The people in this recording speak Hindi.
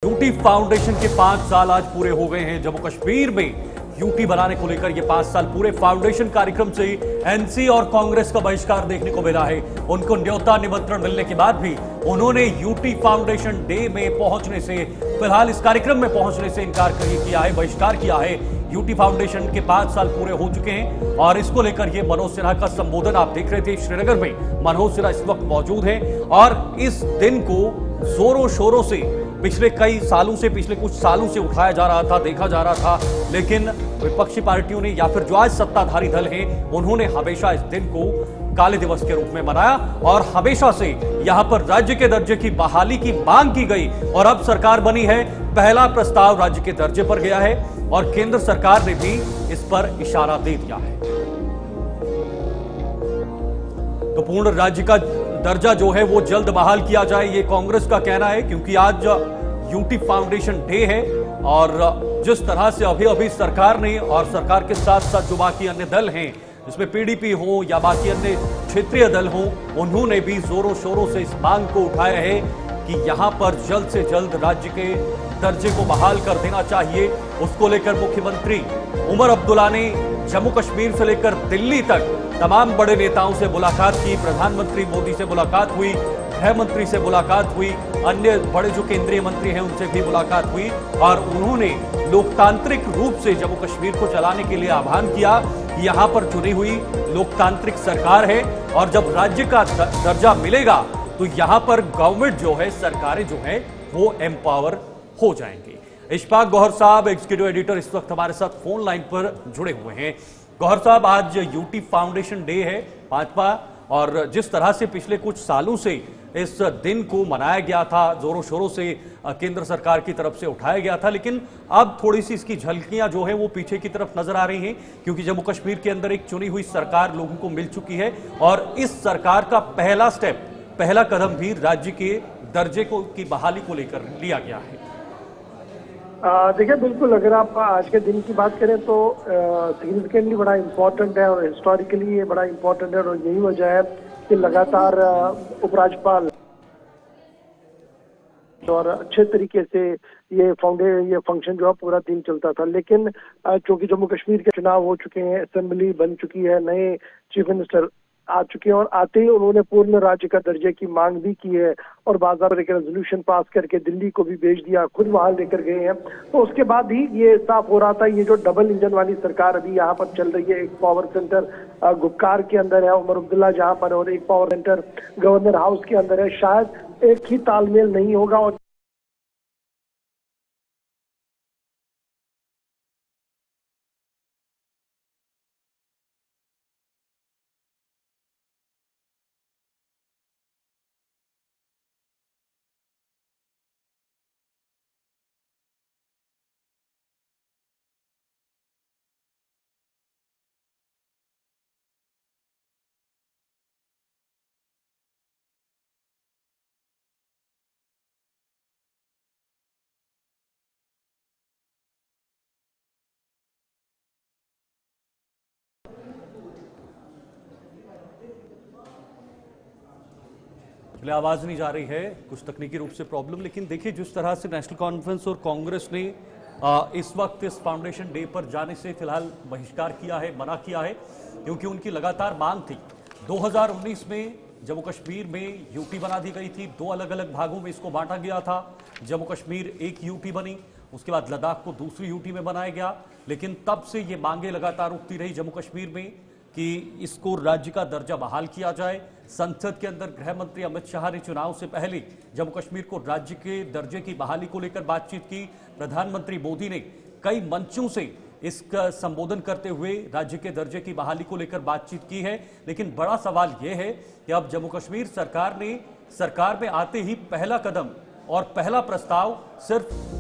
यूटी फाउंडेशन के 5 साल आज पूरे हो गए हैं। जम्मू कश्मीर में यूटी बनाने को लेकर ये 5 साल पूरे फाउंडेशन कार्यक्रम से एनसी और कांग्रेस का बहिष्कार देखने को मिला है। उनको न्योता निमंत्रण मिलने के बाद भी उन्होंने यूटी फाउंडेशन डे में पहुंचने से, फिलहाल इस कार्यक्रम में पहुंचने से इनकार किया है, बहिष्कार किया है। यूटी फाउंडेशन के 5 साल पूरे हो चुके हैं और इसको लेकर ये मनोज सिन्हा का संबोधन आप देख रहे थे। श्रीनगर में मनोज सिन्हा इस वक्त मौजूद है और इस दिन को जोरों शोरों से पिछले कुछ सालों से उठाया जा रहा था, देखा जा रहा था, लेकिन विपक्षी पार्टियों ने या फिर जो आज सत्ताधारी दल हैं उन्होंने हमेशा इस दिन को काले दिवस के रूप में मनाया और हमेशा से यहां पर राज्य के दर्जे की बहाली की मांग की गई और अब सरकार बनी है। पहला प्रस्ताव राज्य के दर्जे पर गया है और केंद्र सरकार ने भी इस पर इशारा दे दिया है। तो पूर्ण राज्य का दर्जा जो है वो जल्द बहाल किया जाए, ये कांग्रेस का कहना है, क्योंकि आज यूटी फाउंडेशन डे है और जिस तरह से अभी सरकार ने और सरकार के साथ साथ जो बाकी अन्य दल हैं, जिसमें पीडीपी हो या बाकी अन्य क्षेत्रीय दल हो, उन्होंने भी जोरों शोरों से इस मांग को उठाया है कि यहां पर जल्द से जल्द राज्य के दर्जे को बहाल कर देना चाहिए। उसको लेकर मुख्यमंत्री उमर अब्दुल्ला ने जम्मू कश्मीर से लेकर दिल्ली तक तमाम बड़े नेताओं से मुलाकात की। प्रधानमंत्री मोदी से मुलाकात हुई, गृह मंत्री से मुलाकात हुई, अन्य बड़े जो केंद्रीय मंत्री हैं उनसे भी मुलाकात हुई और उन्होंने लोकतांत्रिक रूप से जम्मू कश्मीर को चलाने के लिए आह्वान किया। यहां पर चुनी हुई लोकतांत्रिक सरकार है और जब राज्य का दर्जा मिलेगा तो यहां पर गवर्नमेंट जो है, सरकारें जो है वो एम्पावर हो जाएंगे। इशफाक गौहर साहब, एग्जीक्यूटिव एडिटर, इस वक्त हमारे साथ फोन लाइन पर जुड़े हुए हैं। गौहर साहब, आज यूटी फाउंडेशन डे है 5वां और जिस तरह से पिछले कुछ सालों से इस दिन को मनाया गया था, जोरों शोरों से केंद्र सरकार की तरफ से उठाया गया था, लेकिन अब थोड़ी सी इसकी झलकियां जो है वो पीछे की तरफ नजर आ रही हैं, क्योंकि जम्मू कश्मीर के अंदर एक चुनी हुई सरकार लोगों को मिल चुकी है और इस सरकार का पहला कदम भी राज्य के दर्जे की बहाली को लेकर लिया गया है। देखिए, बिल्कुल, अगर आप आज के दिन की बात करें तो सिग्निफिकेंटली बड़ा इम्पोर्टेंट है और हिस्टोरिकली ये बड़ा इम्पोर्टेंट है और यही वजह है कि लगातार उपराज्यपाल और अच्छे तरीके से ये फंक्शन जो है पूरा दिन चलता था। लेकिन चूंकि जम्मू कश्मीर के चुनाव हो चुके हैं, असेंबली बन चुकी है, नए चीफ मिनिस्टर आ चुके हैं और आते ही उन्होंने पूर्ण राज्य का दर्जे की मांग भी की है और बाकायदा एक रेजोल्यूशन पास करके दिल्ली को भी भेज दिया, खुद वहां लेकर गए हैं। तो उसके बाद ही ये साफ हो रहा था, ये जो डबल इंजन वाली सरकार अभी यहाँ पर चल रही है, एक पावर सेंटर गुपकार के अंदर है उमर अब्दुल्ला जहाँ पर, और एक पावर सेंटर गवर्नर हाउस के अंदर है, शायद एक ही तालमेल नहीं होगा और आवाज नहीं जा रही है, कुछ तकनीकी रूप से प्रॉब्लम। लेकिन देखिए, जिस तरह से नेशनल कॉन्फ्रेंस और कांग्रेस ने इस वक्त इस फाउंडेशन डे पर जाने से फिलहाल बहिष्कार किया है, मना किया है, क्योंकि उनकी लगातार मांग थी। 2019 में जम्मू कश्मीर में यूटी बना दी गई थी, 2 अलग अलग भागों में इसको बांटा गया था। जम्मू कश्मीर एक यूटी बनी, उसके बाद लद्दाख को दूसरी यूटी में बनाया गया, लेकिन तब से ये मांगे लगातार उठती रही जम्मू कश्मीर में कि इसको राज्य का दर्जा बहाल किया जाए। संसद के अंदर गृह मंत्री अमित शाह ने चुनाव से पहले जम्मू कश्मीर को राज्य के दर्जे की बहाली को लेकर बातचीत की। प्रधानमंत्री मोदी ने कई मंचों से इसका संबोधन करते हुए राज्य के दर्जे की बहाली को लेकर बातचीत की है। लेकिन बड़ा सवाल यह है कि अब जम्मू कश्मीर सरकार में आते ही पहला कदम और पहला प्रस्ताव सिर्फ